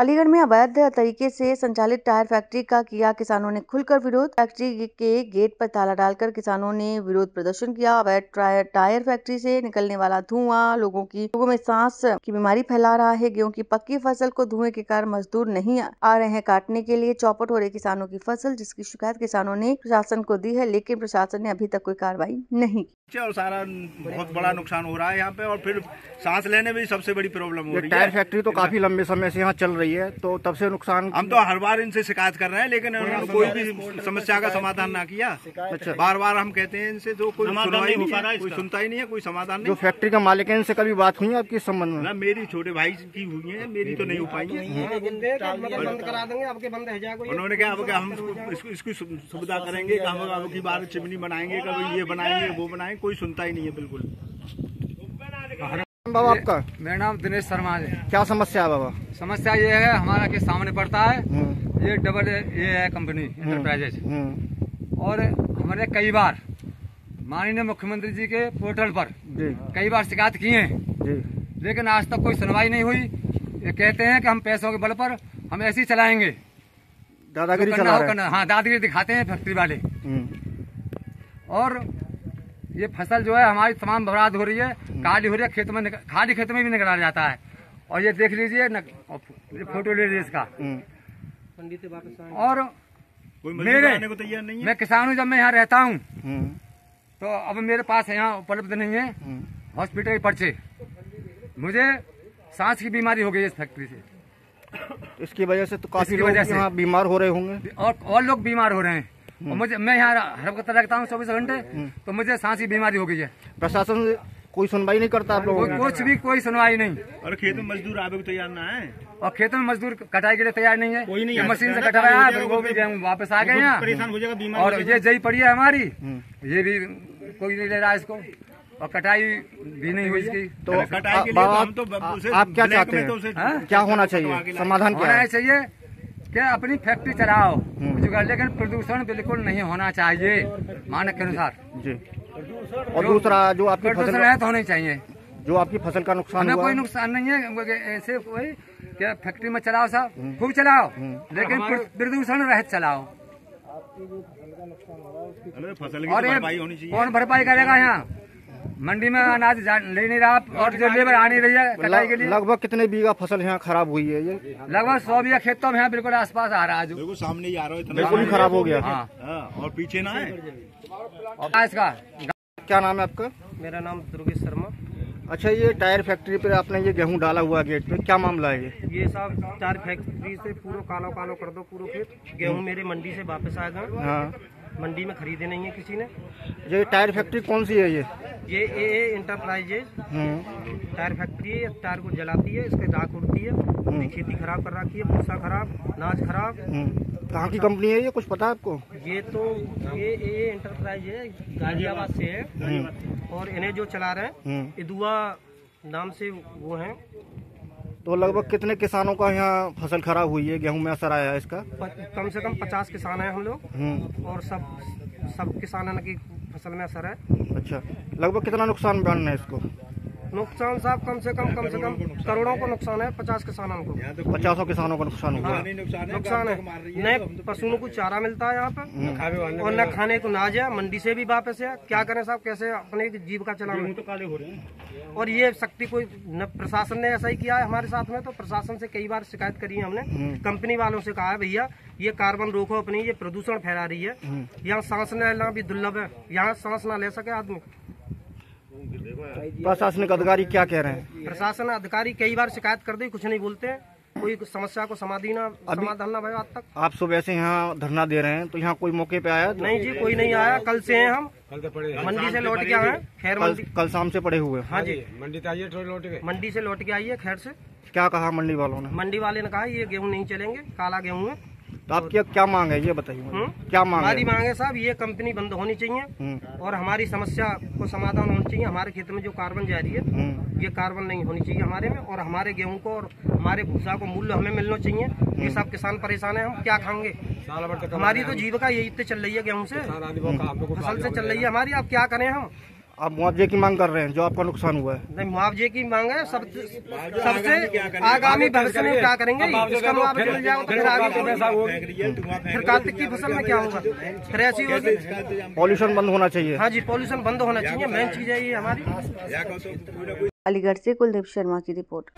अलीगढ़ में अवैध तरीके से संचालित टायर फैक्ट्री का किया किसानों ने खुलकर विरोध। फैक्ट्री के गेट पर ताला डालकर किसानों ने विरोध प्रदर्शन किया। अवैध टायर फैक्ट्री से निकलने वाला धुआं लोगों में सांस की बीमारी फैला रहा है। गेहूं की पक्की फसल को धुएं के कारण मजदूर नहीं आ रहे हैं काटने के लिए। चौपट हो रही किसानों की फसल, जिसकी शिकायत किसानों ने प्रशासन को दी है, लेकिन प्रशासन ने अभी तक कोई कार्रवाई नहीं की। और सारा बहुत बड़ा नुकसान हो रहा है यहाँ पे, और फिर सांस लेने में भी सबसे बड़ी प्रॉब्लम हो रही है। टायर फैक्ट्री तो काफी लंबे समय से यहाँ चल रही है, तो तब से नुकसान। हम तो हर बार इनसे शिकायत कर रहे हैं, लेकिन उन्होंने कोई भी समस्या का समाधान ना किया। अच्छा, बार बार हम कहते हैं इनसे, जो कोई सुनवाई नहीं है, कोई सुनता ही नहीं है, कोई समाधान नहीं। जो फैक्ट्री का मालिक है, इनसे कभी बात हुई है आपकी इस संबंध में? ना, मेरी छोटे भाई की हुई है, मेरी तो नहीं हो पाई है। उन्होंने कहा अब हम इसकी सुविधा करेंगे, हम अब की बार चिमनी बनाएंगे, कभी ये बनाएंगे, वो बनाएंगे, कोई सुनता ही नहीं है बिल्कुल। बाबा आपका? मेरा नाम दिनेश शर्मा है। क्या समस्या है बाबा? समस्या ये है, हमारा के सामने पड़ता है, ये डबल ये है कंपनी इंटरप्राइजेज, और हमारे कई बार माननीय मुख्यमंत्री जी के पोर्टल पर कई बार शिकायत की है, लेकिन आज तक कोई सुनवाई नहीं हुई। ये कहते हैं कि हम पैसों के बल पर हम ऐसे ही चलाएंगे, दादागिरी चला रहे हैं। हाँ, दादागिरी दिखाते हैं फैक्ट्री वाले। और ये फसल जो है हमारी तमाम बर्बाद हो रही है, काली हो रही है, खेत में खाली खेत में भी निकला जाता है। और ये देख लीजिए, ये फोटो ले लीजिए इसका। और मैं किसान हूँ, जब मैं यहाँ रहता हूँ तो अब मेरे पास यहाँ उपलब्ध नहीं है हॉस्पिटल के पर्चे। मुझे सांस की बीमारी हो गई है इस फैक्ट्री से। इसकी वजह से तो काफी लोग यहाँ बीमार हो रहे होंगे, और लोग बीमार हो रहे हैं। और मैं यहाँ हर वक्त रहता हूँ 24 घंटे, तो मुझे सांस की बीमारी हो गई है। प्रशासन कोई सुनवाई नहीं करता आप लोगों? कुछ भी कोई सुनवाई नहीं। और खेत में मजदूर आवे को तैयार ना है, और खेतों में मजदूर कटाई के लिए तैयार नहीं है। कोई नहीं, मशीन से कटवाया है, वो भी गेहूँ वापस आ गए यहाँ, परेशान हो जाएगा, बीमार। और ये जई पड़ी है हमारी, ये भी कोई नहीं ले रहा इसको, और कटाई भी नहीं हुई इसकी। तो आप क्या चाहते हैं, क्या होना चाहिए, समाधान क्या होना चाहिए? क्या अपनी फैक्ट्री चलाओ, लेकिन प्रदूषण बिल्कुल नहीं होना चाहिए मानक के अनुसार जी। और दूसरा, जो आपकी फसल है तो होनी चाहिए, जो आपकी फसल का नुकसान हुआ, कोई नुकसान नहीं है। ऐसे कोई क्या फैक्ट्री में चलाओ साहब, खूब चलाओ, लेकिन प्रदूषण रहित चलाओ। और कौन भरपाई करेगा? यहाँ मंडी में अनाज ले नहीं रहा, और जो लेबर आ नहीं रही है कटाई के लिए। लगभग कितने बीघा फसल यहाँ खराब हुई है? ये लगभग 100 बीघा खेत तो यहाँ बिल्कुल आसपास आ रहा है, जो सामने ही आ रहा है, बिल्कुल ही खराब हो गया। और पीछे ना है। इसका क्या नाम है आपका? मेरा नाम दुर्गेश शर्मा। अच्छा, ये टायर फैक्ट्री पे आपने ये गेहूं डाला हुआ गेट पे, क्या मामला है ये साहब टायर फैक्ट्री से पूरा कालो कालो कर दो पूरा खेत। गेहूं मेरे मंडी से वापस आ गए। हाँ, मंडी में खरीदे नहीं है किसी ने। ये टायर फैक्ट्री कौन सी है? ये इंटरप्राइजेज टायर फैक्ट्री है। टायर को जलाती है, इसके राख उड़ती है, पूरी खेती खराब कर रखी है, भूसा खराब, अनाज खराब। कहाँ की कंपनी है ये, कुछ पता है आपको? ये तो ये इंटरप्राइज है, गाजियाबाद से है, और इन्हें जो चला रहे हैं इदुआ नाम से वो है। तो लगभग कितने किसानों का यहाँ फसल खराब हुई है, गेहूं में असर आया है इसका? कम से कम 50 किसान हैं हम लोग, और सब किसानों की फसल में असर है। अच्छा, लगभग कितना नुकसान बन है इसको? नुकसान साहब कम से कम करोड़ों को नुकसान है। 50 किसानों को, 50 किसानों का नुकसान हुआ। नुकसान है। न पशुओं को चारा मिलता है यहाँ पे, और न खाने को अनाज है, मंडी से भी वापस है। क्या करें साहब, कैसे अपने जीविका चलाएं? तो काले हो रहे हैं। और ये शक्ति कोई न प्रशासन ने ऐसा ही किया है हमारे साथ में। तो प्रशासन से कई बार शिकायत करी है हमने, कंपनी वालों से कहा है भैया ये कार्बन रोको अपनी, ये प्रदूषण फैला रही है। यहाँ सांस लेना भी दुर्लभ है, यहाँ सांस ना ले सके आदमी। प्रशासनिक अधिकारी क्या कह रहे हैं? प्रशासन अधिकारी कई बार शिकायत कर दी, कुछ नहीं बोलते हैं, कोई समस्या को समाधान ना भाई आज तक। आप सुबह से यहाँ धरना दे रहे हैं, तो यहाँ कोई मौके पे आया? नहीं जी, कोई नहीं आया। कल से हैं हम, मंडी से लौट के आए। खैर कल शाम से पड़े हुए? हाँ जी, मंडी से लौट के आई है खैर से। क्या कहा मंडी वालों ने? मंडी वाले ने कहा ये गेहूँ नहीं चलेंगे, काला गेहूँ है। तो आपकी क्या मांग है, ये बताइए? क्या मांग है? हमारी मांग है साहब, ये कंपनी बंद होनी चाहिए, और हमारी समस्या को समाधान होना चाहिए। हमारे खेत में जो कार्बन जा रही है, ये कार्बन नहीं होनी चाहिए हमारे में, और हमारे गेहूं को और हमारे भूसा को मूल्य हमें मिलना चाहिए। ये सब किसान परेशान है, हम क्या खाएंगे? हमारी तो जीविका यही तो चल रही है, गेहूं से, फसल से चल रही है हमारी। अब क्या करें हम? आप मुआवजे की मांग कर रहे हैं जो आपका नुकसान हुआ है? नहीं, मुआवजे की मांग है। सबसे आगामी भविष्य में क्या करेंगे, इसका मुआवजा मिल जाएगा तो फिर आगे फिर कार्तिक की फसल में क्या होगा, फिर ऐसी होगी। पॉल्यूशन बंद होना चाहिए। हाँ जी, पॉल्यूशन बंद होना चाहिए, मेन चीज है ये हमारी। अलीगढ़ से कुलदीप शर्मा की रिपोर्ट।